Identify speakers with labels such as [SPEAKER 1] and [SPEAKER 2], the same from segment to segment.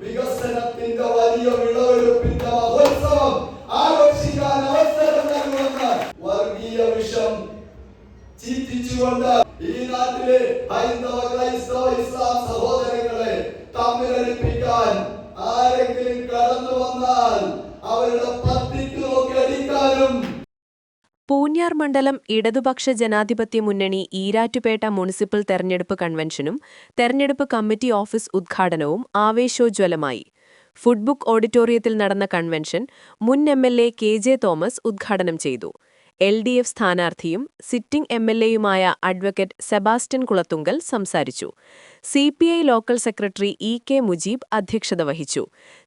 [SPEAKER 1] വികസനത്തിന്റെ വലിയ വിളവെടുപ്പിന്റെ മഹോത്സവം ആഘോഷിക്കാൻ അവസരം നൽകുന്ന വർഗീയ വിഷം ചീറ്റിച്ചുകൊണ്ട് ഈ നാട്ടിലെ ഹൈന്ദവ ക്രൈസ്തവ ഇസ്ലാം സഹോദരങ്ങളെ തമ്മിലടിപ്പിക്കാൻ ആരെങ്കിലും കടന്നു വന്നാൽ അവരുടെ പത്തിക്ക് നോക്കി അടിക്കാനും.
[SPEAKER 2] പൂഞ്ഞാർ മണ്ഡലം ഇടതുപക്ഷ ജനാധിപത്യ മുന്നണി ഈരാറ്റുപേട്ട മുനിസിപ്പൽ തെരഞ്ഞെടുപ്പ് കൺവെൻഷനും തെരഞ്ഞെടുപ്പ് കമ്മിറ്റി ഓഫീസ് ഉദ്ഘാടനവും ആവേശോജ്വലമായി. ഫുഡ്ബുക്ക് ഓഡിറ്റോറിയത്തിൽ നടന്ന കൺവെൻഷൻ മുൻ എംഎൽഎ കെ.ജെ. തോമസ് ഉദ്ഘാടനം ചെയ്തു. എൽ.ഡി.എഫ് സ്ഥാനാർത്ഥിയും സിറ്റിംഗ് എംഎൽഎയുമായ അഡ്വക്കേറ്റ് സെബാസ്റ്റ്യൻ കുളത്തുങ്കൽ സംസാരിച്ചു. CPI local secretary ഇ.കെ. മുജീബ് അധ്യക്ഷത വഹിച്ചു.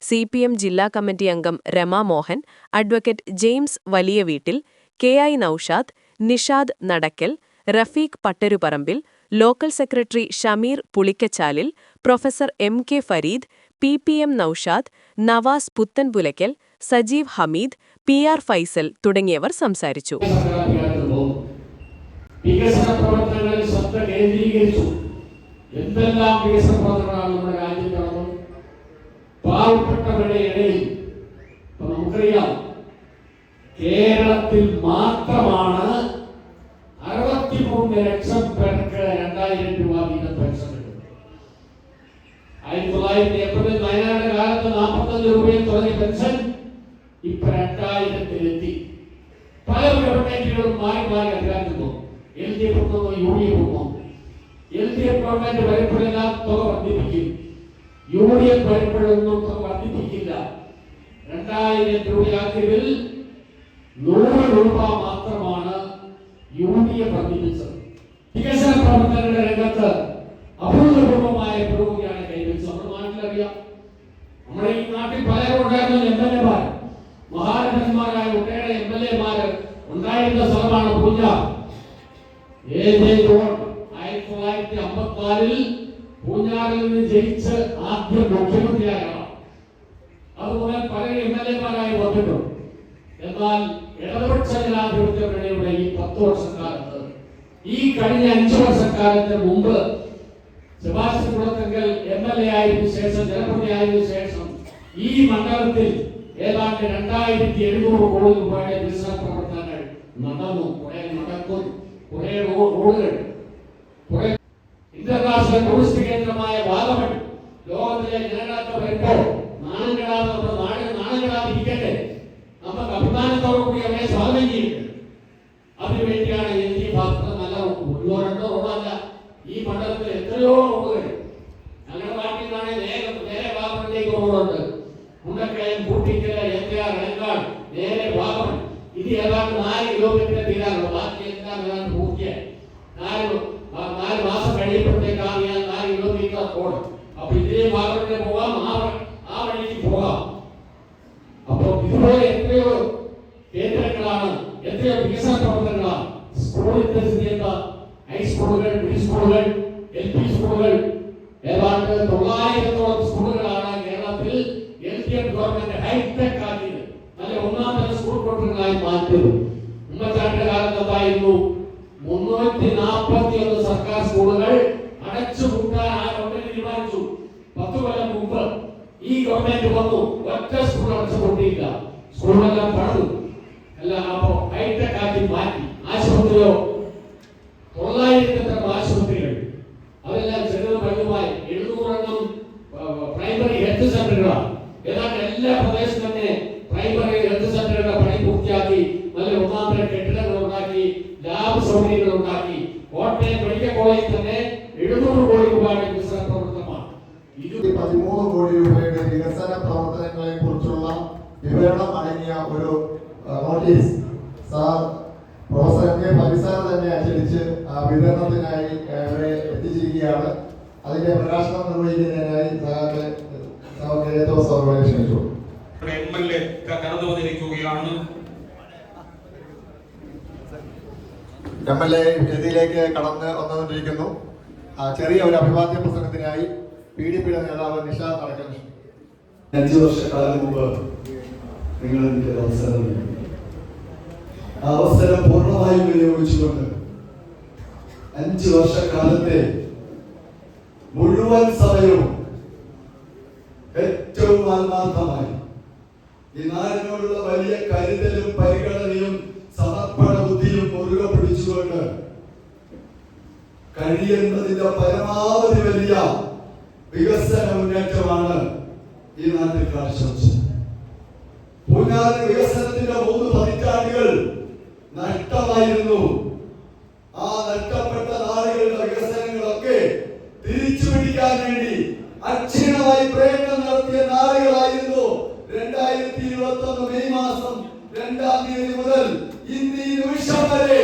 [SPEAKER 2] സിപിഎം ജില്ലാ കമ്മിറ്റി അംഗം രമ മോഹൻ, അഡ്വക്കേറ്റ് ജെയിംസ് വലിയ വീട്ടിൽ, K I. Naushad, Nishad Nadakkal, Rafeeq Pattaruparambil, local secretary Shameer Pulikkachalil, professor M K. Fareed, P M. Naushad, Navas Puthanpulaykkal, Sajeev Hameed, P R. Faisal തുടങ്ങിയവർ സംസാരിച്ചു.
[SPEAKER 3] വികസന പ്രവർത്തനങ്ങളിൽ ശ്രദ്ധ കേന്ദ്രീകരിച്ചു. എന്തെല്ലാം വികസന പ്രവർത്തനങ്ങളാണ് നമ്മുടെ രാജ്യത്ത് നടന്നത്? പാവപ്പെട്ടവരുടെ ഇടയിൽ നമുക്കറിയാം, കേരളത്തിൽ മാത്രമാണ് 63 ലക്ഷം പേർക്ക് 2000 രൂപ വീതം പെൻഷൻ കിട്ടുന്നത്. 1980 വയനാട് കാലത്ത് 45 രൂപയിൽ തുടങ്ങിയ പെൻഷൻ ഇപ്പൊ 2000-ലെത്തി. പല ഗവൺമെന്റുകളും മാറി മാറി അധികാരത്തിൽ പോകും. എൽ.ഡി.എഫ് ഒന്നോ യു.ഡി.എഫ് ഒന്നോ. എൽ.ഡി.എഫ് ഗവൺമെന്റ് വരുമ്പോഴെല്ലാം തുക വർദ്ധിപ്പിക്കും. യു.ഡി.എഫ് വരുമ്പോഴൊന്നും തുക വർദ്ധിപ്പിക്കില്ല. 2000 രൂപയാക്കിയതിൽ 100 രൂപ മാത്രമാണ് യു.ഡി.എഫ് വർദ്ധിപ്പിച്ചത്. വികസന പ്രവർത്തനങ്ങളുടെ രംഗത്ത് അഭൂതപൂർവമായ പുരോഗതിയാണ് കൈവരിച്ചത്. നമ്മുടെ നാട്ടിലറിയാം, നമ്മുടെ ഈ നാട്ടിൽ പലരും ഉണ്ടായിരുന്ന എംഎൽഎമാർ, മഹാരഥന്മാരായ ഒട്ടേറെ എംഎൽഎമാര് ഉണ്ടായിരുന്ന സ്ഥലമാണ് പൂഞ്ഞാർ. 1954 പൂഞ്ഞാറിൽ നിന്ന് ജയിച്ച് ആദ്യം മുഖ്യമന്ത്രിയാകണം. അതുപോലെ പല എംഎൽഎമാരായി വന്നിട്ടുണ്ട്. എന്നാൽ ഇടതുപക്ഷ ജനാധിപത്യ മുന്നണിയുടെ ഈ 10 വർഷക്കാലത്ത്, ഈ കഴിഞ്ഞ 5 വർഷക്കാലത്തിന് മുമ്പ് സെബാസ്റ്റ്യൻ കുളത്തുങ്കൽ എംഎൽഎ ആയതിനു ശേഷം, ജനപ്രതിയായതിനു ശേഷം ഈ മണ്ഡലത്തിൽ ഏതാണ്ട് 2700 കോടി രൂപയുടെ വികസന പ്രവർത്തനങ്ങൾ നടന്നു. കുറെ നടക്കും, കുറെ റോഡുകൾ, കുറെ ഇന്റർനാഷണൽ ടൂറിസ്റ്റ് കേന്ദ്രമായ വാഗമൺ ലോകത്തിലെ ജനങ്ങളൊക്കെ വരുമ്പോൾ നാണങ്ങളാതിരിക്കട്ടെ, നമുക്ക് അഭിമാനത്തോടു കൂടി അവരെ സ്വാഗതം ചെയ്യുന്നത്. അതിനുവേണ്ടിയാണ് ഈ ഭാഗത്ത് നല്ല 1-2 റോഡല്ല, ഈ മണ്ഡലത്തിൽ എത്രയോ റോഡുകൾ. ഞങ്ങളുടെ നാട്ടിൽ നേരെ വാഗമണിലേക്ക് റോഡുണ്ട്. മുണ്ടക്കയം, കൂട്ടിക്കര, എൻആർ, എൻകാട്, നേരെ വാഗമൺ. ഇത് ഏതാണ്ട് 4 കിലോമീറ്റർ തീരാറുള്ളൂ. ബാക്കി എല്ലാം ഏതാണ്ട് പൂർത്തിയായി. 4 മാസം കഴിയുമ്പോഴത്തേക്കാണ് ഞാൻ 4 കിലോമീറ്റർ റോഡ്. അപ്പൊ ഇതിലെ വാഗമണിന് പോകാം, ആ വഴിക്ക് പോകാം. അപ്പോൾ ഇതുപോലെ എത്രയോ കേന്ദ്രങ്ങളാണ്, എത്രയോ വികസന പ്രവർത്തനങ്ങളാണ്. സ്കൂളിന്റെ സ്ഥിതി എന്താ? ഹൈസ്കൂളുകൾ, മിഡിൽ സ്കൂളുകൾ, എൽ.പി. സ്കൂളുകൾ, ഏതാണ്ട് 900ഓളം സ്കൂളുകളാണ് കേരളത്തിൽ എൽ.ഡി.എഫ് ഗവൺമെന്റ് ഹൈടെക് ആക്കിയത്. നല്ല ഒന്നാം തരം സ്കൂൾ പ്രവർത്തനങ്ങളായി മാറ്റിയത്. ഉമ്മൻചാണ്ടിയുടെ കാലത്ത് എന്തായിരുന്നു? 341 സർക്കാർ സ്കൂളുകൾ അടച്ചുപൂട്ടാൻ ആ ഗവൺമെന്റ് തീരുമാനിച്ചു. 10 കൊല്ലം മുമ്പ് ഈ ഗവൺമെന്റ് വന്നു, ഒറ്റ സ്കൂൾ അടച്ചുപൂട്ടിയില്ല. സ്കൂളെല്ലാം പണിതു, എല്ലാം അപ്പോ ഹൈടെക് ആക്കി മാറ്റി. ആശുപത്രിയോ 900 ആശുപത്രികൾ, അതെല്ലാം ചെറുതും വലുതുമായി 700 പ്രൈമറി ഹെൽത്ത് സെന്ററുകളാണ്. ഏതാണ്ട് എല്ലാ പ്രദേശത്തും തന്നെ പ്രൈമറി ഹെൽത്ത് സെന്ററുകളുടെ പണി പൂർത്തിയാക്കി. നല്ല ഒന്നാം തരം കെട്ടിടങ്ങൾ ഉണ്ടാക്കി, ലാബ് സൗകര്യങ്ങൾ ഉണ്ടാക്കി. കോട്ടയം മെഡിക്കൽ കോളേജിൽ തന്നെ 700 കോടി രൂപയുടെ വികസന പ്രവർത്തനമാണ്.
[SPEAKER 4] 13 കോടി രൂപയുടെ വികസന പ്രവർത്തനങ്ങളെ കുറിച്ചുള്ള വിവരണം അടങ്ങിയ ഒരു നോട്ടീസ് പ്രൊഫസർ എം.കെ. ഫൈസൽ തന്നെ അച്ചടിച്ച് വിതരണത്തിനായി ഇവിടെ എത്തിച്ചിരിക്കുകയാണ്. അതിന്റെ പ്രകാശനം നിർവഹിക്കുന്നതിനായി ക്ഷണിച്ചു.
[SPEAKER 5] എംഎൽഎ കടന്നു വന്നിരിക്കുകയാണ്.
[SPEAKER 4] എംഎൽഎ വേദിയിലേക്ക് കടന്ന് വന്നുകൊണ്ടിരിക്കുന്നു. ചെറിയ ഒരു അഭിവാദ്യ പ്രസംഗത്തിനായി PDPയുടെ നേതാവ് നിഷാദ് നടക്കൽ.
[SPEAKER 1] 5 വർഷക്കാലം മുമ്പ് നിങ്ങൾ എനിക്ക് അവസരം നൽകി. ആ അവസരം പൂർണ്ണമായും വിനിയോഗിച്ചുകൊണ്ട് 5 വർഷക്കാലത്തെ മുഴുവൻ സമയവും ഏറ്റവും ആത്മാർത്ഥമായി ഈ നാടിനോടുള്ള വലിയ കരുതലും പരിഗണനയും സമർപ്പണ ബുദ്ധിയും മുറുകെ പിടിച്ചുകൊണ്ട് കഴിയുന്നതിന്റെ പരമാവധി വലിയ വികസന മുന്നേറ്റമാണ് ഈ നാട്ടിൽ കാഴ്ചവെച്ചത്. പൂഞ്ഞാറിന്റെ വികസനത്തിന്റെ 3 പതിറ്റാണ്ടുകൾ നഷ്ടമായിരുന്നു. ആ നഷ്ടപ്പെട്ട നാടുകളുടെ വികസനങ്ങളൊക്കെ തിരിച്ചു പിടിക്കാൻ വേണ്ടി അക്ഷീണമായി പ്രയത്നം നടത്തിയ നാളുകളായിരുന്നു 2021 മെയ് മാസം 2-ാം തീയതി മുതൽ ഇന്ന് ഈ നിമിഷം വരെ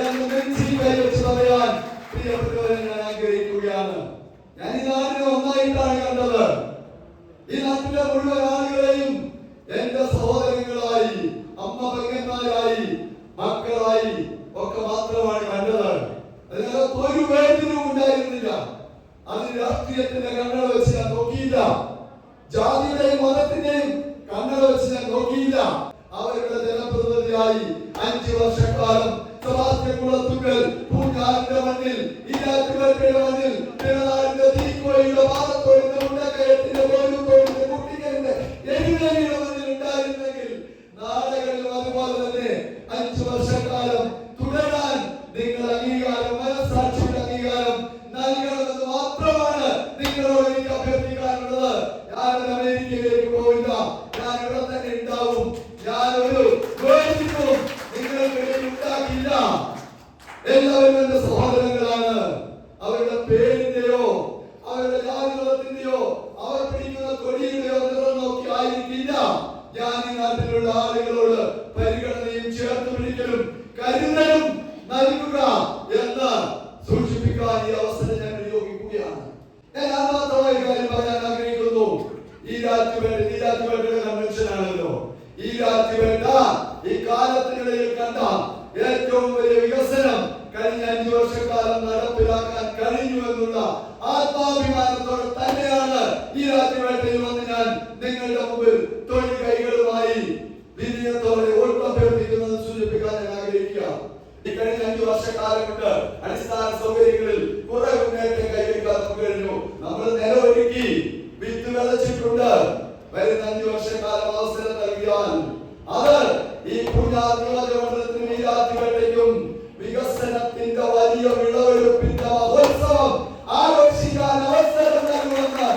[SPEAKER 1] എന്ന് നെഞ്ചിൽ കൈവച്ച് പറയാൻ പ്രിയപ്പെട്ടവരെ ഞാൻ ആഗ്രഹിക്കുകയാണ്. ഞാൻ ഈ നാടിനെ ഒന്നായിട്ടാണ് കണ്ടത്. ഈ നാട്ടിലെ മുഴുവൻ ആളുകളെയും എന്റെ സഹോദരങ്ങളായി, അമ്മ പെങ്ങന്മാരായി, മക്കളായി ഒക്കെ മാത്രമാണ് കണ്ടത്. അതിനകത്ത് ഒരു വേദനയും ഉണ്ടായിരുന്നില്ല. അതിന് രാഷ്ട്രീയത്തിന്റെ കണ്ണട വെച്ച് ഞാൻ നോക്കിയില്ല. ജാതിയുടെയും മതത്തിന്റെയും കണ്ണട വെച്ച് ഞാൻ നോക്കിയില്ല. അവരുടെ ജനപ്രതിനിധിയായി 5 വർഷക്കാലം സെബാസ്റ്റ്യൻ കുളത്തുങ്കൽ പൂഞ്ഞാറിന്റെ മണ്ണിൽ, ഈരാറ്റുപേട്ടയുടെ മണ്ണിൽ, തിരുനാളിന്റെ തീക്കോയുടെ പാലത്തോടിന്റെ മുണ്ടക്കയത്തിന്റെ കോഴിക്കോടിന്റെ കുട്ടികളുടെ എരിവേലിയുടെ മണ്ണിൽ ഉണ്ടായിരുന്നെങ്കിൽ നാടുകളിലും അതുപോലെ തന്നെ 5 വർഷക്കാലം തുടരാൻ നിങ്ങൾ അംഗീകാരം, മനസ്സാക്ഷിയുടെ അംഗീകാരം നൽകണമെന്ന് മാത്രമാണ് നിങ്ങളോട് എനിക്ക് അഭ്യർത്ഥിക്കാനുള്ളത്. ഞാൻ അമേരിക്കയിലേക്ക് പോവില്ല, ഞാൻ ഇവിടെ തന്നെ ഉണ്ടാവും. ഞാനൊരു വേദിക്കും നിങ്ങൾക്കിടയിൽ ഉണ്ടാക്കില്ല. എല്ലാവരും എന്റെ സഹോദരങ്ങളാണ്. അവരുടെ പേരിന്റെയോ അവരുടെ ജാതിമതത്തിന്റെയോ അവർ പിടിക്കുന്ന കൊടിയുടെയോ നിറം നോക്കി ആയിരിക്കില്ല ഞാൻ ഈ നാട്ടിലുള്ള ആളുകളോട് പരിഗണനയും ചേർത്ത് പിടിക്കലും കരുതലും നൽകുക എന്ന് സൂചിപ്പിക്കാൻ ഈ അവസരം ഞാൻ വിനിയോഗിക്കുകയാണ്. ഞാൻ ആത്മാർത്ഥമായ കാര്യം പറയാൻ ആഗ്രഹിക്കുന്നു. ഈരാറ്റുപേട്ടയുടെ കൺവെൻഷൻ ആണല്ലോ. ഈരാറ്റുപേട്ട ഈ കാലത്തിനിടയിൽ കണ്ട ഏറ്റവും വലിയ വികസനം കഴിഞ്ഞ 5 വർഷക്കാലം നടപ്പിലാക്കാൻ കഴിഞ്ഞു എന്നുള്ള ആത്മാഭിമാനത്തോടെ തന്നെയാണ് ഈരാറ്റുപേട്ടയിൽ വന്ന് ഞാൻ നിങ്ങളുടെ മുമ്പിൽ തൊഴിൽ കൈകളുമായി വിനയത്തോടെ ഒട്ടഭ്യർത്ഥിക്കുന്നത് സൂചിപ്പിക്കാൻ ഞാൻ ആഗ്രഹിക്കുക. ഈ കഴിഞ്ഞ 5 വർഷക്കാലം കൊണ്ട് അടിസ്ഥാന സൗകര്യങ്ങളിൽ കുറെ മുന്നേറ്റം കൈവരിക്കാൻ നമുക്ക് കഴിഞ്ഞു. നമ്മൾ നിലമൊരുക്കി, വിത്ത് വിതച്ചിട്ടുണ്ട്. വരുന്ന 5 വർഷക്കാലം അവസരം നൽകിയാൽ അത് ഈ പൂഞ്ഞാർ നിയോജകമണ്ഡലത്തിനും ഈരാറ്റുപേട്ടയ്ക്കും വികസനത്തിന്റെ വലിയ വിളവെടുപ്പിന്റെ മഹോത്സവം ആഘോഷിക്കാൻ അവസരം നൽകുമെന്ന്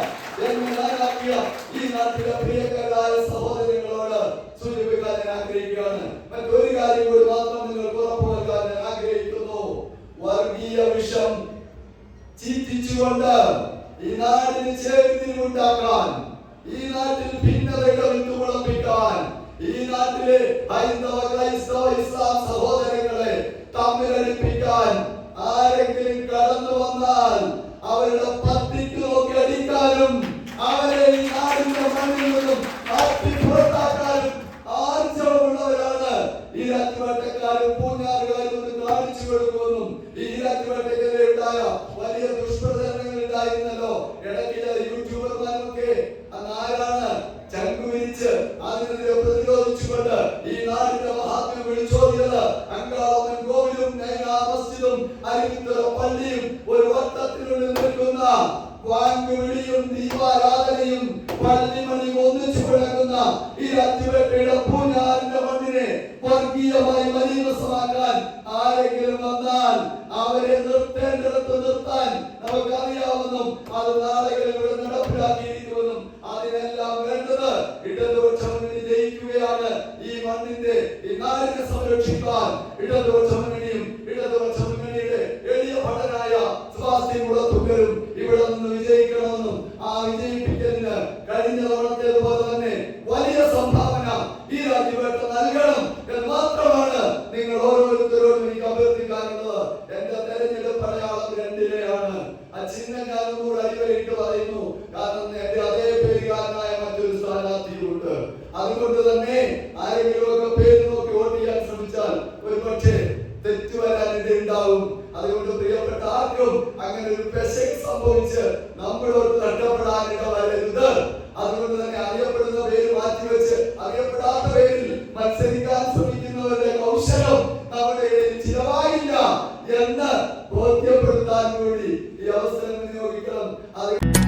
[SPEAKER 1] എന്നാക്കിയ ഈ നാട്ടിലെ പ്രിയങ്കരായ സഹോദരങ്ങളോട് സൂചിപ്പിക്കാൻ ഞാൻ ആഗ്രഹിക്കുകയാണ്. മറ്റൊരു കാര്യം കൂടി മാത്രം നിങ്ങൾക്ക് ഉറപ്പു നൽകാൻ ഞാൻ ആഗ്രഹിക്കുന്നു. വർഗീയ വിഷം ചീറ്റിച്ചുകൊണ്ട് ഈ നാടിന് ചേരിതിരിവുണ്ടാക്കാൻ, ഈ നാട്ടിൽ ഭിന്നതകൾ വിത്തുമുളപ്പിക്കാൻ, ഈ നാട്ടിലെ ഹൈന്ദവ, ക്രൈസ്തവ, ഇസ്ലാം സഹോദരങ്ങളെ തമ്മിലടിപ്പിക്കാൻ ആരെങ്കിലും കടന്നു വന്നാൽ അവരുടെ പത്തിക്ക് നോക്കി അടിക്കാനും അവരെ ഈ നാടിന്റെ മണ്ണിൽ നിന്നും പുറത്താക്കാനും ആർജവമുള്ളവരാണ് ഈരാറ്റുപേട്ടക്കാരും പൂഞ്ഞാറുകാരും ഒന്ന് കാണിച്ചു കൊടുക്കുമെന്നും ഈ ഈരാറ്റുപേട്ടയ്ക്കെതിരെ ഉണ്ടായ വലിയ ദുഷ്പ്രചരണങ്ങൾ ഉണ്ടായിരുന്നല്ലോ. ഇടയ്ക്ക് യൂട്യൂബർമാരൊക്കെ ആരാണ് ചങ്കുവിരിച്ച് അതിനെതിരെ പ്രതിരോധിച്ചുകൊണ്ട് ഈ നാടിന്റെ മഹാത്മ്യം വിളിച്ചോടിയത്? അങ്കാളമ്മൻ കോവിലും നൈനാ മസ്ജിദും അരിക്കുത്തറ പള്ളിയും ഒരു വട്ടത്തിനുള്ളിൽ നിൽക്കുന്ന വാങ്കുവിളിയും ദീപാരാധനയും പള്ളിമണിയും ഒന്നിച്ചു കിടക്കുന്ന ഈരാറ്റുപേട്ടയുടെ പൂഞ്ഞാറിന്റെ മണ്ണിനെ വർഗീയമായി മലീമസമാക്കാൻ ആരെങ്കിലും വന്നാൽ അവരെ നിർത്തേണ്ടിടത്ത് നിർത്താൻ നമുക്കറിയാവുന്നതും അത് നാളുകളിലൂടെ നടപ്പിലാക്കിയിരിക്കുമെന്നും അതിനെല്ലാം വേണ്ടത് ഇടതുപക്ഷ മുന്നണി ജയിക്കുകയാണ്. ഈ മണ്ണിന്റെ ഈ നാടിനെ സംരക്ഷിക്കാൻ ഇടതുപക്ഷ മുന്നണിയും ഇടതുപക്ഷ മുന്നണിയുടെ എളിയ ഭടനായ സെബാസ്റ്റ്യൻ കുളത്തുങ്കലും ഇവിടെ നിന്ന് വിജയിക്കണമെന്നും ആ വിജയിപ്പിക്കലിന് കഴിഞ്ഞ തവണത്തേതുപോലെ തന്നെ വലിയ സംഭാവന ഈരാറ്റുപേട്ട നൽകണം എന്ന് മാത്രമാണ് നിങ്ങൾ ഓരോരുത്തരോടും എനിക്ക് അഭ്യർത്ഥിക്കാനുള്ളത്. എന്റെ തെരഞ്ഞെടുപ്പ് അടയാളം 2-ലെയാണ്. ആ ചിഹ്നം ഞാനും കൂടെ അടിവരയിട്ട് പറയുന്നു. കാരണം എന്റെ അതേ പേരുകാരനായ മറ്റൊരു സ്ഥാനാർത്ഥിയുണ്ട്. അതുകൊണ്ട് തന്നെ ആരെങ്കിലും ഒക്കെ പേര് നോക്കി വോട്ട് ചെയ്യാൻ ശ്രമിച്ചാൽ ഒരു പക്ഷേ തെറ്റു വരാനിടയുണ്ടാവും. അതുകൊണ്ട് പ്രിയപ്പെട്ട ആർക്കും അങ്ങനെ ഒരു പെശക് സംഭവിച്ച് നമ്മളോട് നഷ്ടപ്പെടാനിട വരരുത്. അതുകൊണ്ട് തന്നെ അറിയപ്പെടുന്ന പേര് മാറ്റിവെച്ച് അറിയപ്പെടാത്ത പേരിൽ മത്സരിക്കാൻ ശ്രമിക്കുന്നവരുടെ കൗശലം നമ്മുടെ ചിലവായില്ല എന്ന് ബോധ്യപ്പെടുത്താൻ കൂടി ഈ അവസരം വിനിയോഗിക്കണം. അത്